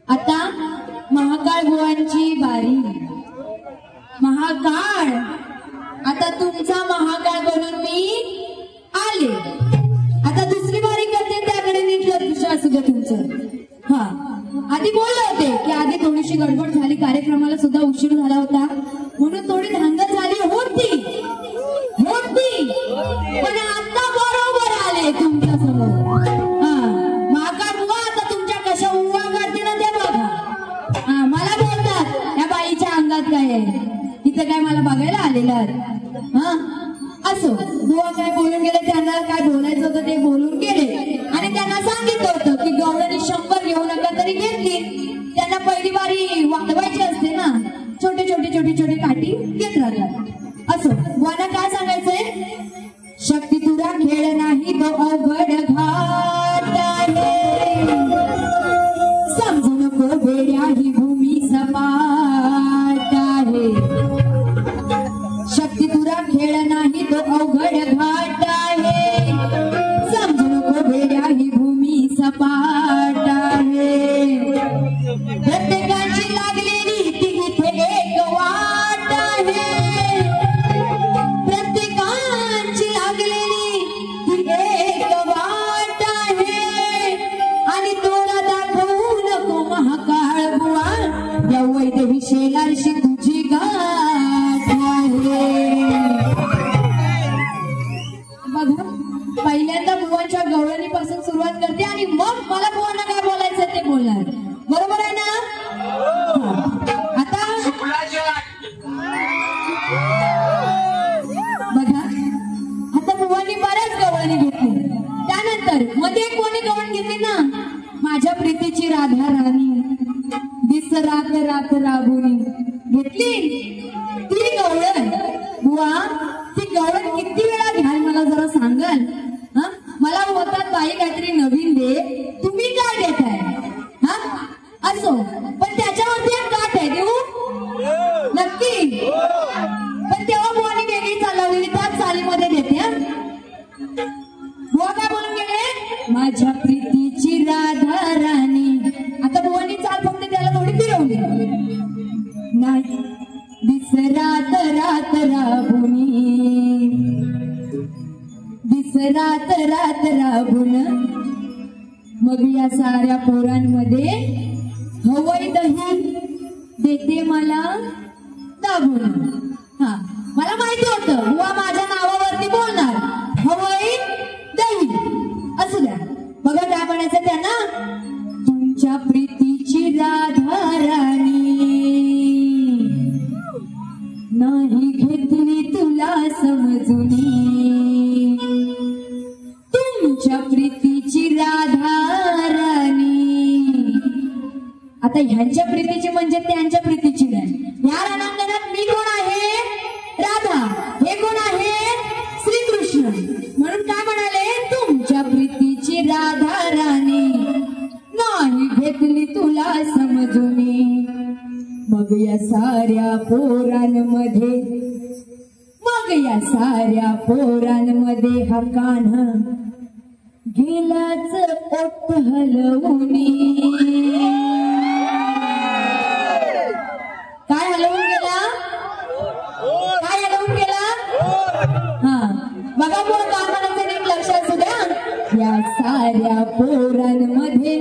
आता महाकाळ बुवांची बारी. महाकाळ, आता तुमचा महाकाळ बनून मी आले. आता दुसरी बारी करते, त्याकडे नीट लक्ष असू दे तुमचं. हा, आधी बोलले होते की आधी थोडीशी गडबड झाली, कार्यक्रमाला सुद्धा उशीर झाला होता, म्हणून थोडी धांदल झाली होती. पण आता बरोबर आले तुमच्या समोर. महाकाळ बुवा आता तुमच्या कशा उवा करते ना ते बघा. मला बोलतात या बाईच्या अंगात काय आहे, इथं काय मला बघायला आलेलं. असो, बुवा काय बोलून गेले, त्यांना काय बोलायचं होतं ते बोलून गेले. आणि त्यांना सांगितलं होतं की गवळणी 100 घेऊ नका तरी घेतली. त्यांना पहिली बारी वाढवायची असते ना, छोटे छोटे काठी घेत राहतात. असो, बुवांना काय सांगायचंय, शक्ती तुरा खेळ नाही तो अवघड घाट आहे, समजू नको वेड्या ही भूमी सपाट आहे. शक्ती तुरा खेळ नाही तो अवघड घाट आहे, समजू नको वेड्या ही भूमी सपाट आहे. प्रत्येकाची लागलेली ती इथे एक वाट आहे, प्रत्येकाची लागलेली ती एक वाट आहे. आणि तोरा दाखवू नको महाकाळ बुवा, या वैदेही शेलारशी तुझी गाठ आहे. बघा, पहिल्यांदा बुवांच्या गवळणीपासून सुरुवात करते आणि मग मला बुवांना काय बोलायचं ते बोलणार. बरोबर आहे ना? आता बघा, आता बुवांनी बऱ्याच गवळणी घेतली. त्यानंतर मध्ये कोणी गवळण घेतली ना, माझ्या प्रीतीची राधा राणी दिस रात रात राबुनी घेतली ती गवळण. बुवा, ती गवळण किती वेळा घ्याल मला जरा सांगाल? मला होतात बाई काहीतरी नवीन दे, तुम्ही काय देताय? असो, पण त्याच्यावरती एक काठ आहे, देऊ नक्की. पण तेव्हा बुवानी वेगळी चालवलेली, त्याच चालीमध्ये देते. बुवा काय बोलून गेले, माझ्या प्रीतीची राधा राणी. आता बुवानी चाल फक्त त्याला थोडी फिरवली. नाही दिस रात रात राबुनी, दिस रात रात राबुन, मग या साऱ्या पोरांमध्ये हवय दही देते मला दाबून. मला माहिती होतं बुवा माझ्या नावावरती बोलणार, हवय दही. असू द्या, बघा काय म्हणायचं त्यांना, तुमच्या प्रीतीची आता ह्यांच्या प्रीतीची म्हणजे त्यांच्या प्रीतीची नाही। या रणांगणात मी कोण आहे? राधा। हे कोण आहे? श्रीकृष्ण। म्हणून काय म्हणाले? तुमच्या प्रीतीची राधा राणी नाही घेतली तुला समजूनी। मग या साऱ्या पोरांमध्ये हा कान्हा गेलाच ओठ हलवूनी। काय हलवून गेला? काय हलवून गेला? हा बघा पुढे काय म्हणायचं नीट लक्षात असू द्या। या साऱ्या पोरांमध्ये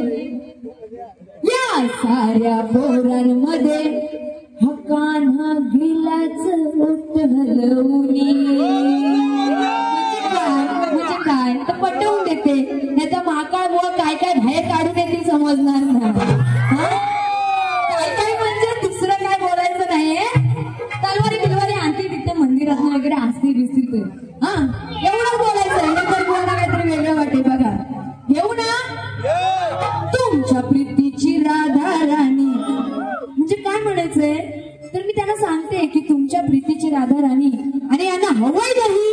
हा कान्हा गेलाच ओठ हलवूनी। म्हणजे काय तर पटवून देते, नाही तर महाकाळ बुवा काय काय बाहेर काढून येतील समजणार नाही। काय म्हणजे दुसरं काय बोलायचं नाहीये। तलवारी बिलवारी आणतील तिथे मंदिरात वगैरे असतील बिसतील तर हा एवढं बोलायचं, नंतर कोणाला काहीतरी वेगळं वाटेल। बघा घेऊ ना तुमच्या प्रीतीची राधा राणी म्हणजे काय म्हणायचंय? तर मी त्यांना सांगते की तुमच्या प्रीतीची राधा राणी आणि यांना हवंय दही,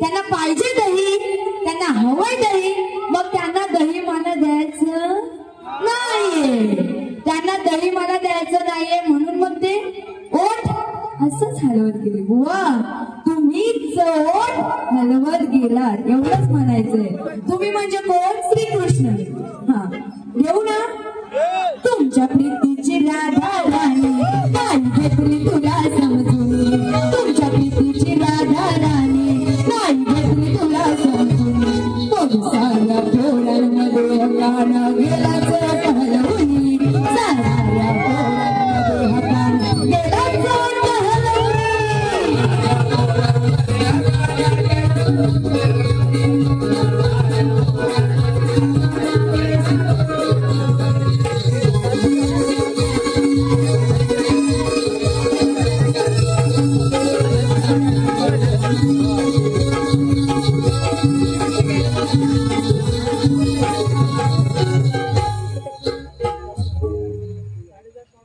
त्यांना पाहिजे दही, त्यांना हवंय दही, मग त्यांना दही मला द्यायचं नाहीये, त्यांना दही मला द्यायचं नाहीये म्हणून मग ते ओठ असंच हलवत गेले। बुवा तुम्हीच ओठ हलवत गेलात एवढंच म्हणायचंय। तुम्ही म्हणजे कोण? श्रीकृष्ण। हा घेऊ ना तुमच्या प्रीतीची राधा राणी नाही घेतली तुला समजून। तुमच्या प्रीतीची राधा राणी नाही घेतली तुला समजून। मग साऱ्या पोरांमध्ये कान्हा गेलाच ओठ हलवूनी। साऱ्या पोरांमध्ये हा कान्हा गेलाच ओठ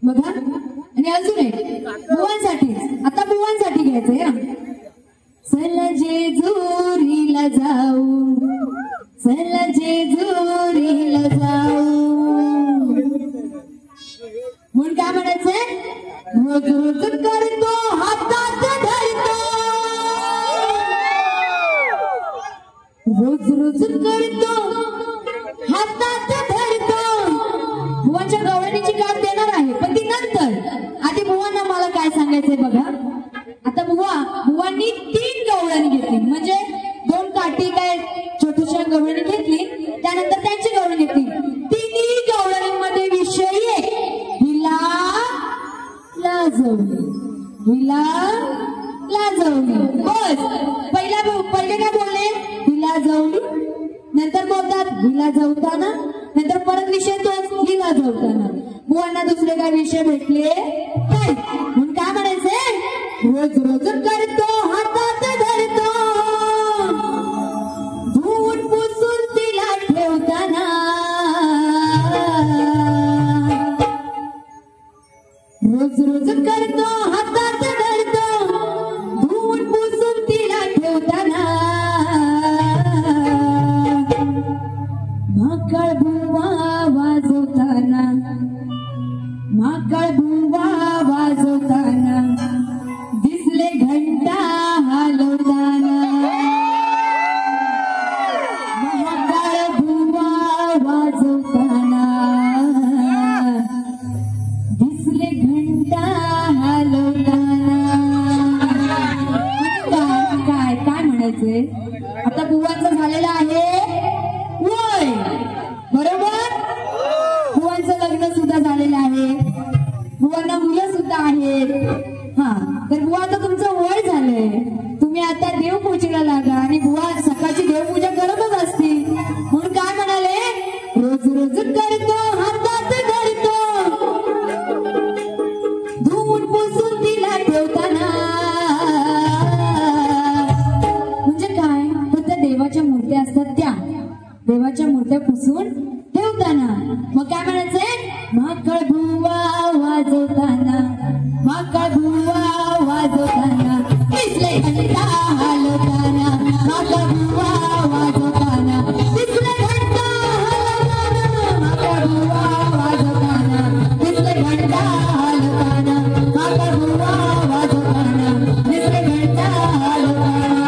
बघा। आणि अजून एक बुवांसाठी, आता बुवांसाठी घ्यायचंय हा। चला जेजुरीला जाऊ, चला जेजुरीला जाऊ म्हणून काय म्हणायचंय? रोज रोज करतो हातात धरतो, रोज रोज करतो हातात धरतो। बुवांच्या गवळणीची काम देणार आहे पण ती नंतर। आधी बुवांना मला काय सांगायचंय बघा। आता बुवांनी 3 गवळणी घेतली म्हणजे 2 काठी काय छोट्याशा गवळणी घेतली, त्यानंतर त्यांची गवळण घेतली। 3 गवळणींमध्ये विषय एक, हिला लाजवली, हिला लाजवली। बस पहिले काय बोलले? हिला जवली, नंतर बोलतात हिला जवताना, नंतर परत विषय तोच हिला जवताना। बुवांना दुसरे काय विषय भेटले नाही म्हणून काय म्हणायचे? रोज रोज करतो हातात धरतो, धुवून पुसून तिला ठेवताना। रोज रोज करतो हातात धरतो, धुवून पुसून तिला ठेवताना। माकळ बुवा वाजवताना, माकळ बुवा वाजवताना, दिसले घंटा हलवताना। माकळ बुवा वाजवताना, दिसले घंटा हलवताना। काय काय म्हणायचंय? आता बुवांचं झालेलं आहे वय, बरोबर? बुवांचं लग्न सुद्धा झालेलं आहे, बुवांना मुलं सुद्धा आहेत। हा तर बुवा आता तुमचं वय झालंय, तुम्ही आता देवपूजेला लागा आणि बुवा सकाळची देवपूजा करतच असतील म्हणून काय म्हणाले? रोज रोज करतो हातात धरतो, धुवून पुसून तिला ठेवताना। म्हणजे काय? तर त्या देवाच्या मूर्त्या असतात, त्या देवाच्या मूर्त्या पुसून ठेवताना। मग काय म्हणायचंय? माकळ वाजवताना माका बुवा वाजवताना दिसले घंटा हलवताना माका बुवा वाजवताना दिसले घंटा हलवताना माका बुवा वाजवताना दिसले घंटा हलवताना माका बुवा वाजवताना दिसले घंटा हलवताना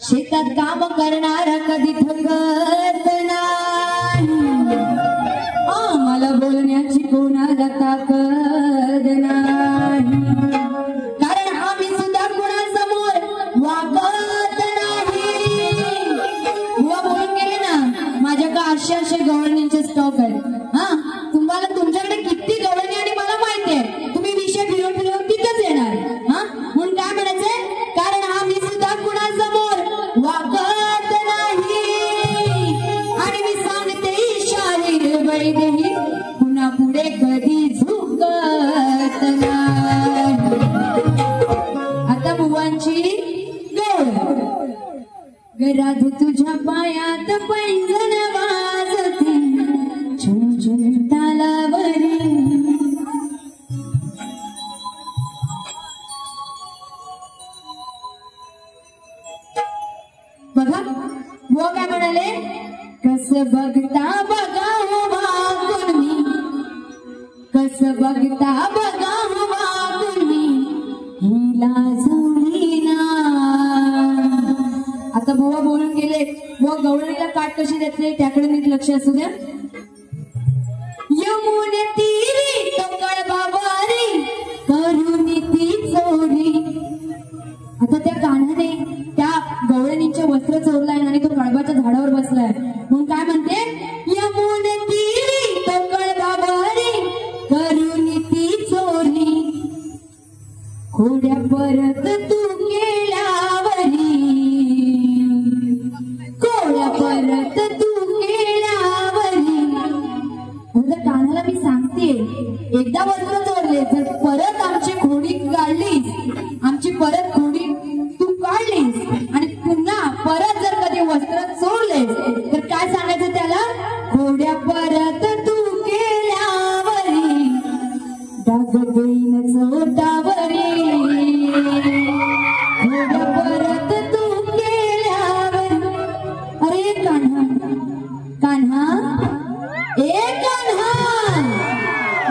शेतात काम करणारा कधी थकत नाही मला बोलण्याची कोणाला ताकद नाही कारण आम्ही सुद्धा कोणासमोर वागत नाही बुवा बोलून गेले ना माझ्याकडे असे गव्हर्निंगचे स्टॉक आहेत तुम्हाला तुमच्याकडे किती गव्हर्निंग आणि मला माहिती आहे तुम्ही विषय फिरवून फिरवून तिथंच येणार म्हणून काय म्हणायचंय कारण आम्ही सुद्धा कुणासमोर वागत नाही आणि मी सांगते शाहीर वैदेही पुन्हा पुढे कधी झुकत नाही आता बुवांची घरात तुझ्या पायात पैंजण वाजते झुंझुन तालावरी बघा बुवा काय म्हणाले कस बघता बघा वागून मी कस बघता बघा वागून मी हिला जोडीना आता बुवा बोलून गेले बुवा गवळणीला काट कशी देते त्याकडे नीट लक्ष असू द्या यमुने तीरी टोकळ बाबारी करून ती चोरी आता त्या कान्हाने त्या गवळणीचे वस्त्र चोरलाय आणि तो कडबाच्या झाडावर बसलाय म्हणून काय म्हणते यमुने तीरी टोकळ बाबारी करून ती चोरी खोड्या परत तू केल्यावरी खोड्या परत तू केल्यावरी कान्हाला मी सांगते एकदा वस्त्र चोरले जर परत आमची खोडी काढलीस आमची परत खोडी तू काढलीस आणि पुन्हा परत जर कधी वस्त्र चोरले तर काय सांगायचं त्याला खोड्या परत तू केल्यावरी डाग देईन चोटावरी खोड्या परत तू केल्यावरी अरे कान्हा कान्हा ए कान्हा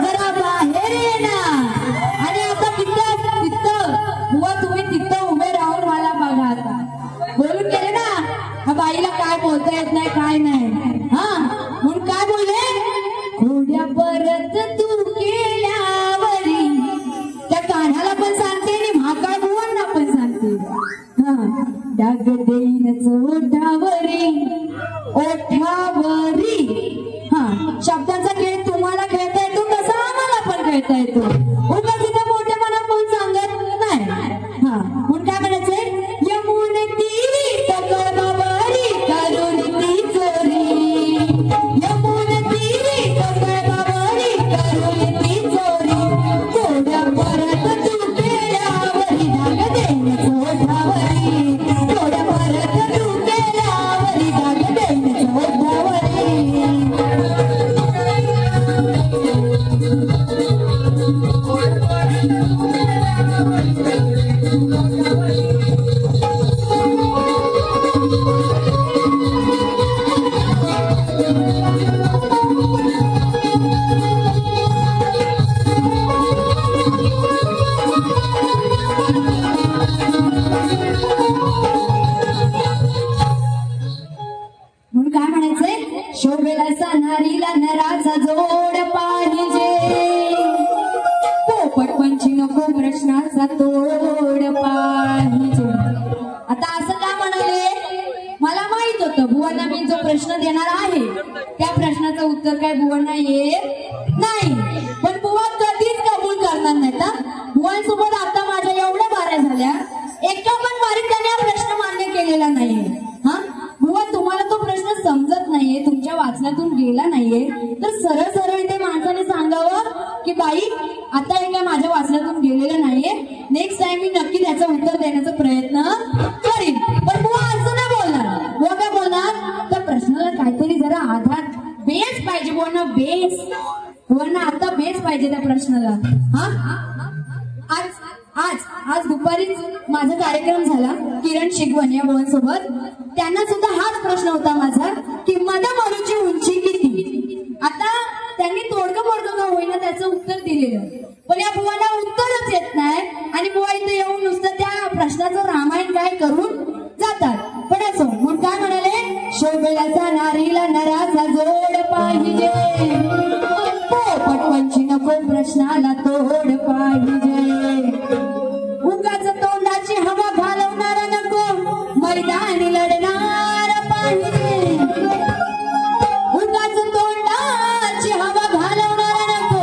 जरा बाहेर ये ना आणि आता तिथं बुवा तुम्ही तिथं उभे राहून मला बघा आता बोलून गेले ना हा बाईला काय बोलता येत नाही काय नाही म्हणून काय बोलले खोड्या परत तू केल्यावरी त्या कान्हाला पण सांगते आणि महाकाळ बुवांना पण सांगते डाग देईन चोटावरी ओठावरी शब्दांचा खेळ तुम्हाला खेळता येतो कसा नारीला नराचा जोड पाहिजे पोपट पंची नको प्रश्नाचा तोड पाहिजे. आता असं का म्हणाले मला माहित होतं बुवांना मी जो प्रश्न देणार आहे त्या प्रश्नाचं उत्तर काय बुवांना येत नाही पण बुवा कधीच कबूल करणार नाही. बुवांसोबत आता माझ्या एवढ्या बाऱ्या झाल्या एका पण बारीत त्याने हा प्रश्न मान्य केलेला नाहीये. हा बुवा तुम्हाला तो प्रश्न समजत नाहीये तुमच्या वाचनातून गेला नाहीये तर सरळ सरळ इथे माणसाने सांगावं की बाई आता हे काय माझ्या वाचनातून गेलेलं नाहीये नेक्स्ट टाइम मी नक्की त्याचं उत्तर देण्याचा प्रयत्न करीन. पण बुवा असं नाही बोलणार. बुवा काय बोलणार त्या प्रश्नाला काहीतरी जरा आधार बेस पाहिजे. बुवांना बेस बुवांना आता बेस पाहिजे त्या प्रश्नाला. हा आज दुपारीच माझा कार्यक्रम झाला किरण शिगवण या बुवांसोबत. त्यांना सुद्धा हाच प्रश्न होता माझा की मधुची उंची किती. आता त्यांनी तोडकं मोडकं का होईना त्याचं उत्तर दिलेलं पण या बुवांना उत्तरच येत नाही आणि बुवा इथे येऊन नुसतं त्या प्रश्नाचं रामायण काय करून जातात. पण असो म्हणून काय म्हणाले शोभेलाचा नारीला नराचा जोड पाहिजे पोपट पंची नको प्रश्नाला तोड पाहिजे उगाच तोंडाची हवा घालवणारा नको मैदानी लढणार पाहिजे उगाच तोंडाची हवा घालवणारा नको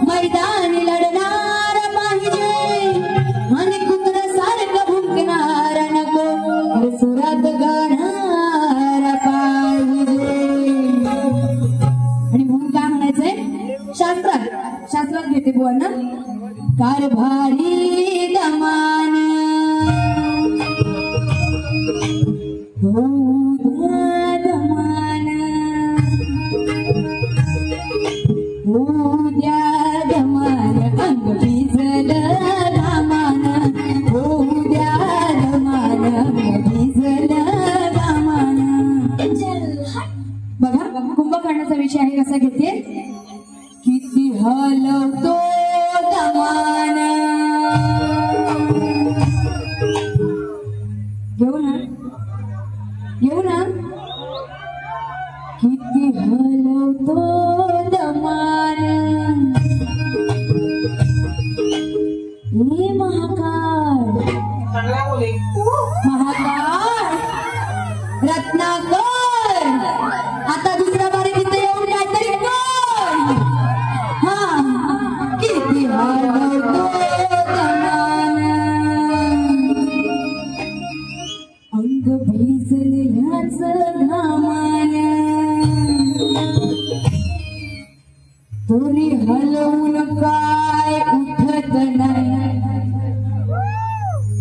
मैदानी लढणार पाहिजे आणि कुत्र सारखं भुंकणार नको सुरात गाणार पाहिजे. आणि म्हणून काय म्हणायचंय शास्त्रात घेते बुवांना कारभारी दमान दमान उद्या दमान अंग भिजल घामान उद्या दमान अंग भिजल घामान. बघा कुंभकर्णाचा विषय आहे कसा घेते किती हलवतो दमान. घेऊ ना किती हलवतो दमान हे महाकाळ रत्नाकर आता दुसऱ्या बारी तिथे येऊन काहीतरी कर. हा किती हलवतो दमान अंग भिजल ह्याच घामान तोरी हलवून काय उठत नाही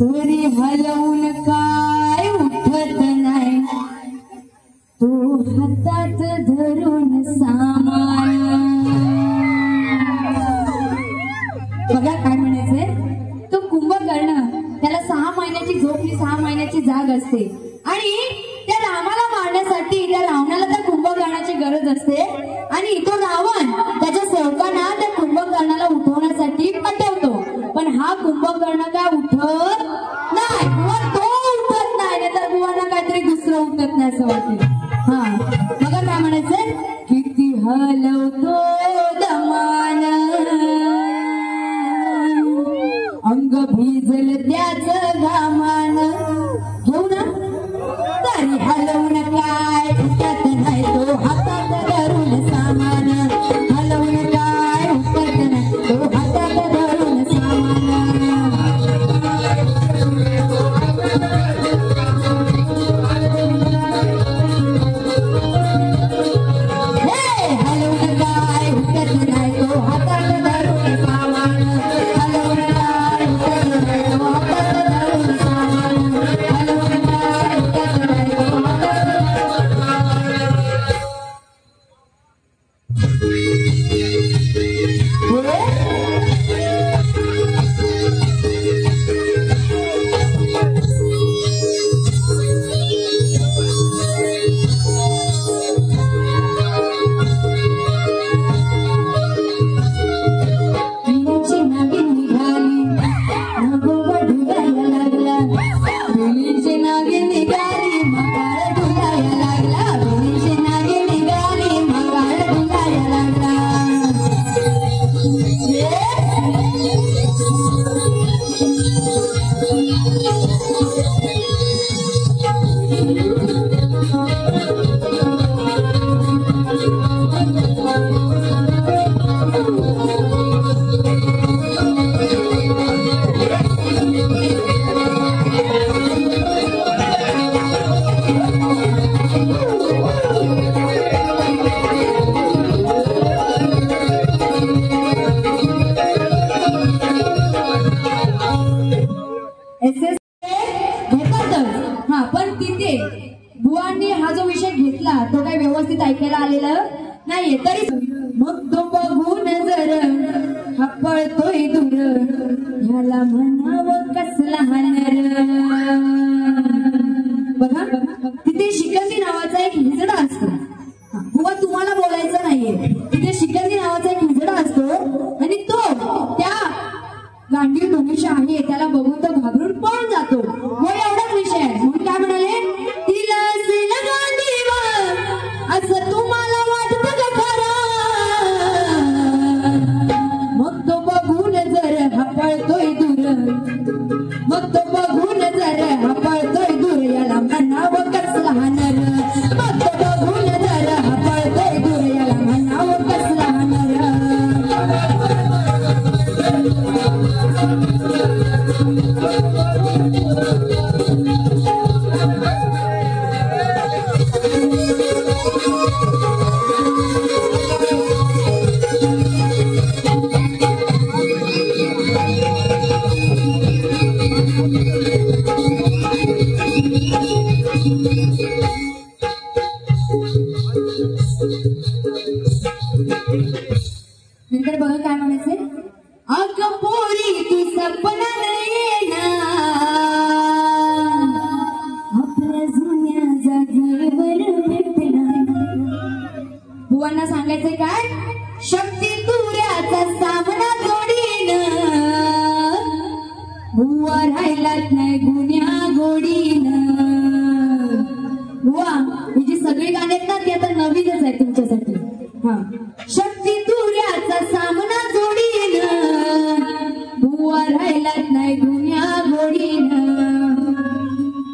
तोरी हलवून काय उठत नाही तो हातात धरून सामान. बघा काय म्हणायचंय तो कुंभकर्ण त्याला 6 महिन्याची झोप ही 6 महिन्याची जाग असते आणि त्या रामाला मारण्यासाठी त्या रावणाला त्या कुंभकर्णाची गरज असते आणि तो रावण त्याच्या सेवकांना त्या कुंभकर्णाला उठवण्यासाठी पाठवतो पण हा कुंभकर्ण काय उठत नाही बुवा तो उठत नाही तर बुवांना काहीतरी दुसरं उठत नाही असं वाटतं. हा बघा काय म्हणायचंय किती हलवतो दमान अंग भिजल त्याच घामान. घेऊ ना तरी हलवून काय उठत नाही तो हातात धरून सामान हलवून काय उठत नाही तो हातात धरून सामान. मग तो बघून जर हा पळतोय दूर ह्याला म्हणावं कसला हानर. बघा तिथे शिकंदी नावाचा एक हिजडा असतो. बुवा तुम्हाला बोलायचं नाहीये. तिथे शिकंदी नावाचा एक हिजडा असतो आणि तो त्या गांडीव धनुष्य आहे त्याला बघून तो घाबरून पळून जातो. हो एवढाच विषय आहे. म्हणून काय म्हणाले तिला असेल गांडीवर असं तुम्हाला वाटतं का खरं. मग तो बघून जर हा पळतोय दूर मग तो बघून जर हा पळतोय दूर याला म्हणावं कसला हानर. मग तो बघून जर हा पळतोय दूर याला म्हणावं कसला हानर. नंतर बघा काय म्हणायचंय. अग पोरी तू सपना येणार आपल्या जुन्या जागेवर भेटणार. बुवांना सांगायचंय काय शक्ती तुऱ्याचा सामना जोडीन बुवा राहिलाच नाही गुन्ह्या गोडीन. बुवा ही जी सगळी गाणी आहेत ना ती आता नवीनच आहे तुमच्यासाठी. हा शक्ती तुऱ्याचा सामना जोडीन बुवा राहिलाच नाही गुन्ह्या गोडीन.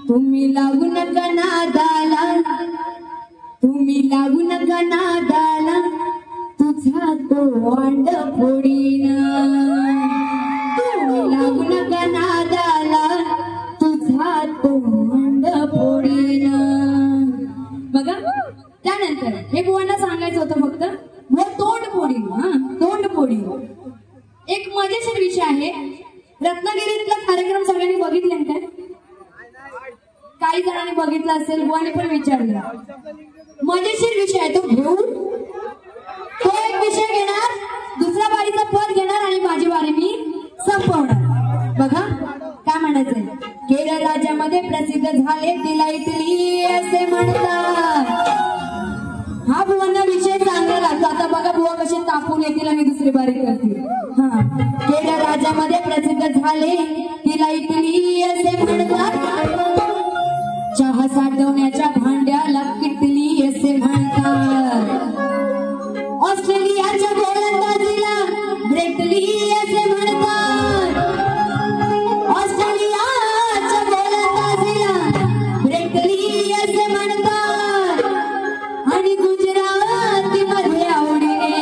तुम्ही लागू नका नादाला तुम्ही लागू नका नादाला तुझा तो वांड फोडीन. तुम्ही लागू नका नादाला तुझा तो वांड फोडीन. बघा त्यानंतर हे बुवांना सांगायचं होतं फक्त व तोंड फोडीन. हा तोंड फोडीन एक मजेशीर विषय आहे. रत्नागिरीतला कार्यक्रम सगळ्यांनी बघितले काय. काही जणांनी बघितला असेल बुवाने पण विचारलं. मजेशीर विषय आहे तो घेऊन तो एक विषय घेणार दुसऱ्या बारीचा पद घेणार आणि माझी बारी मी संपवणार. बघा काय म्हणायचंय. केरळ राज्यामध्ये प्रसिद्ध झाले तिला इटली असे म्हणतात. हा बुवांना विषय चांगला लागतो. आता बघा बुवा कसे तापून येतील आणि दुसरी बारी करतील. हा केरळ राज्यामध्ये प्रसिद्ध झाले तिला इटली असे म्हणतात. चहा साठवण्याच्या भांड्याला किटली असे म्हणतात. ऑस्ट्रेलियाच्या गोलंदाजीला ब्रेटली असे म्हणतात. ऑस्ट्रेलियाच्या गोलंदाजीला ब्रेटली असे म्हणतात. आणि गुजरातीमध्ये आवडीने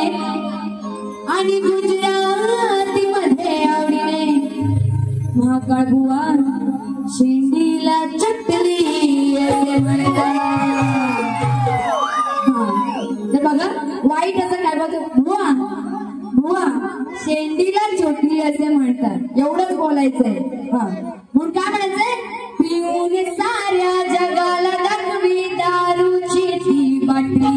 आणि गुजरातीमध्ये आवडीने महाकाळ बुवा शेंडीला चटली असे म्हणतात. तर बघा वाईट असं काय बघ बुवा बुवा शेंडीला चोटली असे म्हणतात. एवढंच बोलायचंय. हा म्हणून काय म्हणायचंय. पिऊन साऱ्या जगाला दाखवी दारूची ती बाटली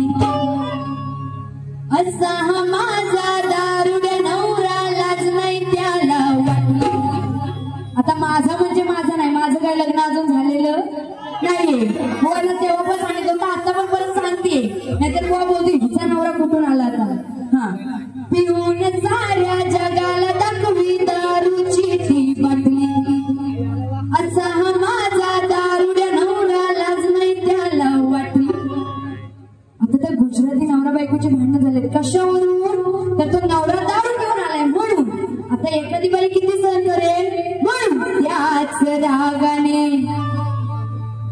असा हा माझा दारुड नवरा लाज नाही त्याला वाटली. आता माझं म्हणजे माझं नाही. माझं काही लग्न अजून झालेलं नाहीये. बुवाला तेव्हा पण सांगितलं होतं आता पण परत सांगते नाहीतर बुवा बोलते हिचा नवरा कुठून आला आता. हा पिऊन साऱ्या जगाला दाखवी दारूची ती बाटली असा हा माझा दारुड्या नवरा लाज नाही त्याला वाटली. आता त्या गुजराती नवरा बायकोची भांडणं झाले कशावरून तर तो नवरा दारू घेऊन आलाय म्हणून. आता एखादी बाई किती सहन करेल म्हणून याच रागाने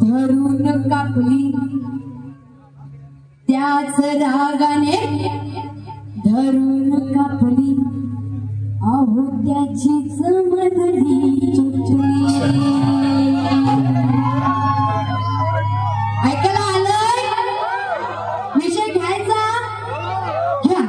धरून कापली त्याच रागाने धरून कापली अहो त्याचीच मधली चुचुली. ऐकायला आलंय विषय घ्यायचा घ्या.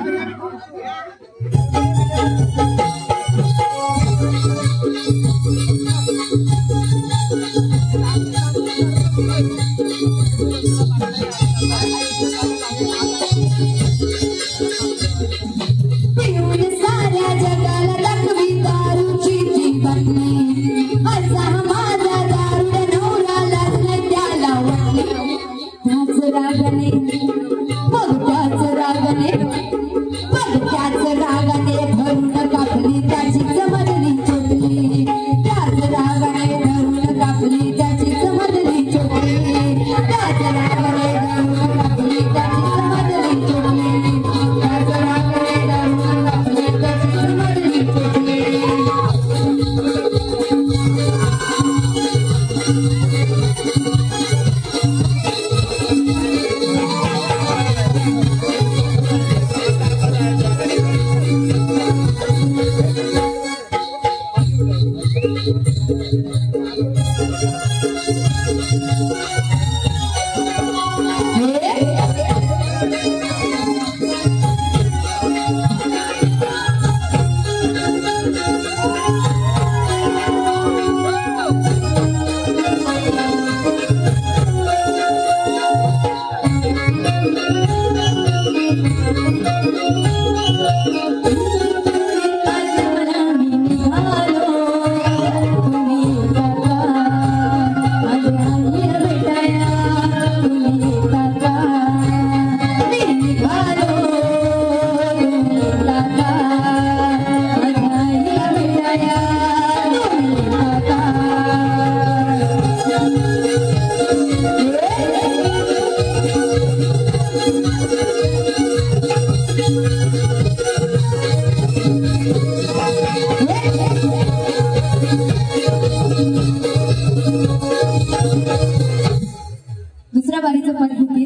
दुसऱ्या बारीचं पद घेते.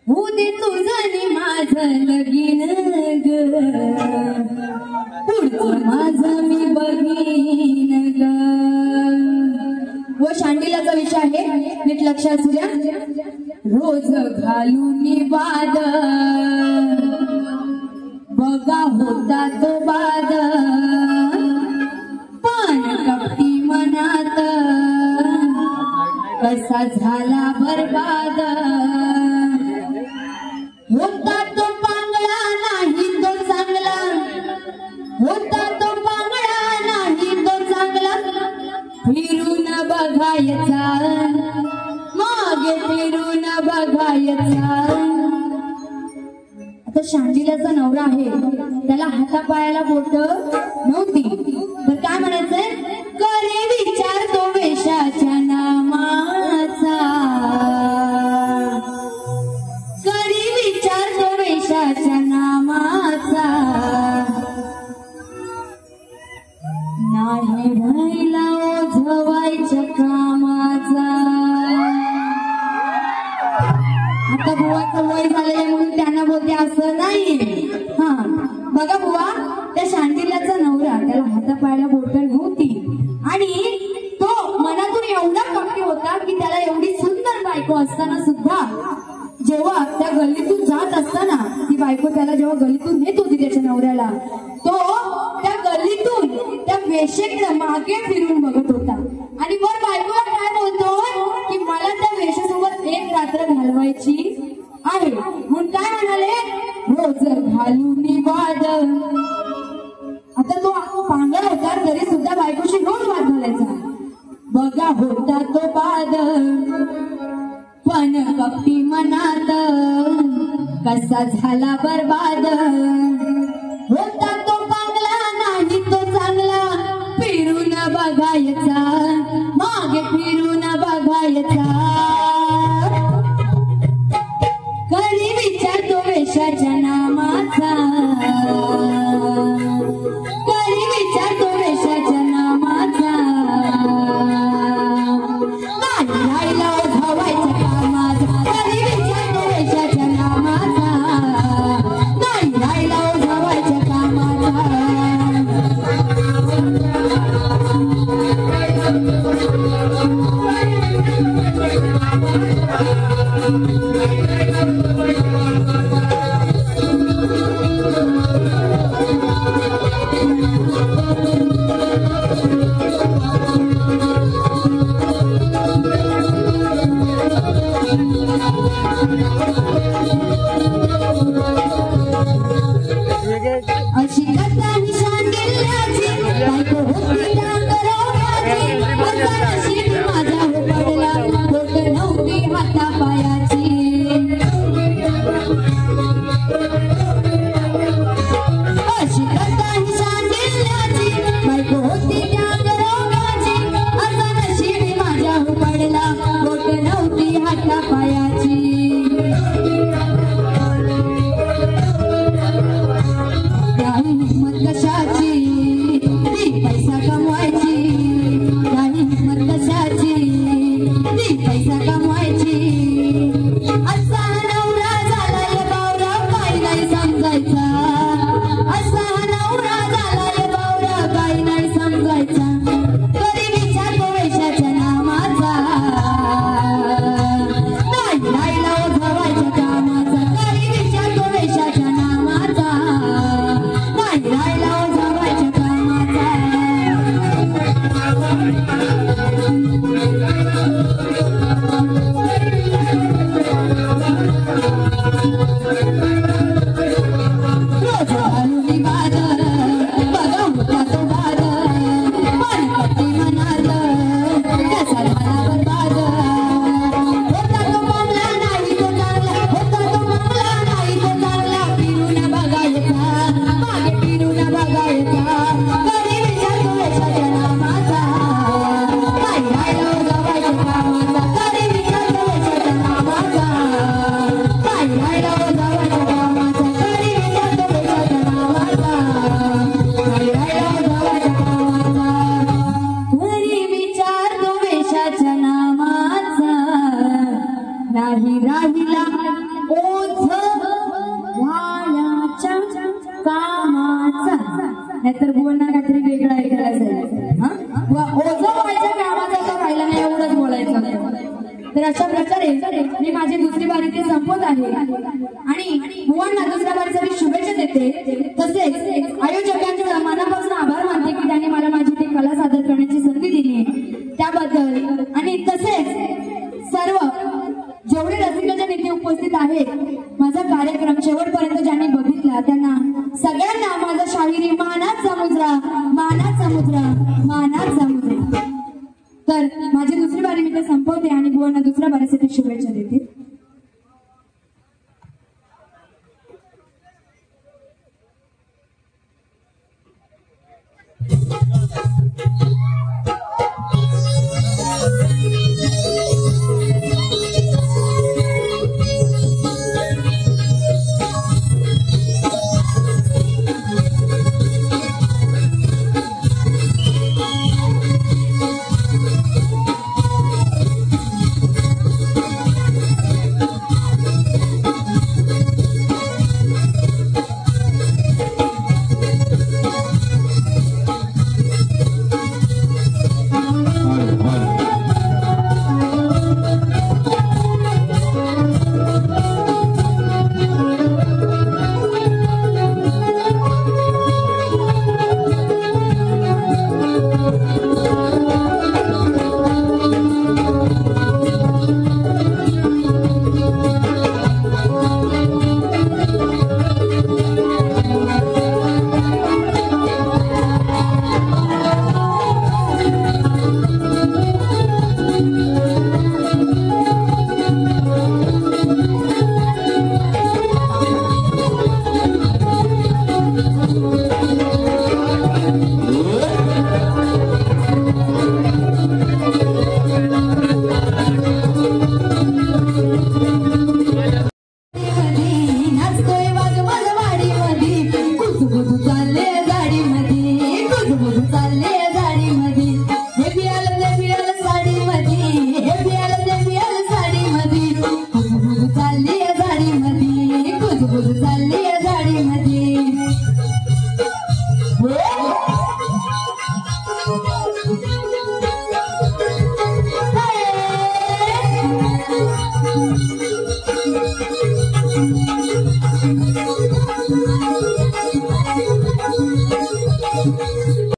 उदे तुझं माझं लगीन ग, पुढचं माझं मी बघीन ग. व शांडिलाचा विषय आहे, नीट लक्षात असू द्या. रोज घालून बाद बघा होता तो बाद, पण कपटी मनात कसा झाला बरबाद. होता तो पांगळा नाही तो चांगला, होता तो पांगळा नाही तो चांगला. फिरून बघायचा, मागे फिरून बघायचा. आता शांडिलाचा नवरा आहे, त्याला हातापायाला बोट नव्हती, तर काय म्हणायचंय? करे विचार तो वेशाच्या नामाचा, करे विचार तो वेशाच्या नामाचा. नाही राहिला ओझवायच्या कामाचा. आता बुवाचं वय झालेलं म्हणून त्यांना बोलते असं नाही. हा बघा बुवा, त्या शांडिल्याचा नवरा, त्याला हातापायाला बोट नव्हती आणि तो मनातून एवढा कपटी होता की त्याला एवढी सुंदर बायको असताना सुद्धा जेव्हा त्या गल्लीतून जात असताना ती बायको त्याला जेव्हा गल्लीतून नेत होती त्याच्या नवऱ्याला, तो त्या गल्लीतून त्या वेशेकडे मागे फिरून बघत होता आणि वर बायकोला काय बोलतो की मला त्या वेशेसोबत एक रात्र घालवायची आहे. म्हणून काय म्हणाले? रोज घालून बाद. आता तो पांगळ होता तरी सुद्धा बायकोशी रोज वाद घालायचा. बघा होता तो बाद, पण कपटी मनात कसा झाला बरबाद. होता तो पांगला नाही तो चांगला, फिरून बघायचा, मागे फिरून बघायचा. कधी विचार तो वेशाच्या नामाचा, कधी विचार तो वेशाच्या नामाचा. नाही राहिला ओझवायच्या कामाचा, कधी विचार तो वेशाच्या नामाचा. नाही राहिला ओझवायच्या कामाचा. अशी कथा ही शांडिल्याची, बायको होती डांगरवाची. असा नशीब माझा पडला, बोट नव्हती हातापायाची. अशी कथा ही शांडिल्याची, बायको होती डांगरवाची. असा नशीब माझा पडला, बोट नव्हती हातापायाची. हिम्मत कामाचा, नाहीतर बुवांना काहीतरी वेगळं ऐकायला जायचं. ओझं व्हायच्या कामाचा तर राहिला नाही, एवढंच बोलायचं. तर अशा प्रकारे मी माझी दुसरी बारी ते संपवत आहे आणि बुवांना दुसऱ्या बारीसाठी शुभेच्छा देते. तसेच आयोजकांचा मनापासून आभार मानते की त्यांनी मला माझी ती कला सादर करण्याची संधी दिली त्याबद्दल. आणि तसेच सर्व जेवढे रसिकांच्या इथे उपस्थित आहेत, माझा कार्यक्रम शेवटपर्यंत ज्यांनी बघितला त्यांना सगळ्यांना माझा शाहिरी मानाचा मुजरा, मानाचा मुजरा, मानाचा मुजरा. तर माझी दुसरी बारी मी ते संपवते आणि बुवांना दुसऱ्या बारीसाठी शुभेच्छा देते.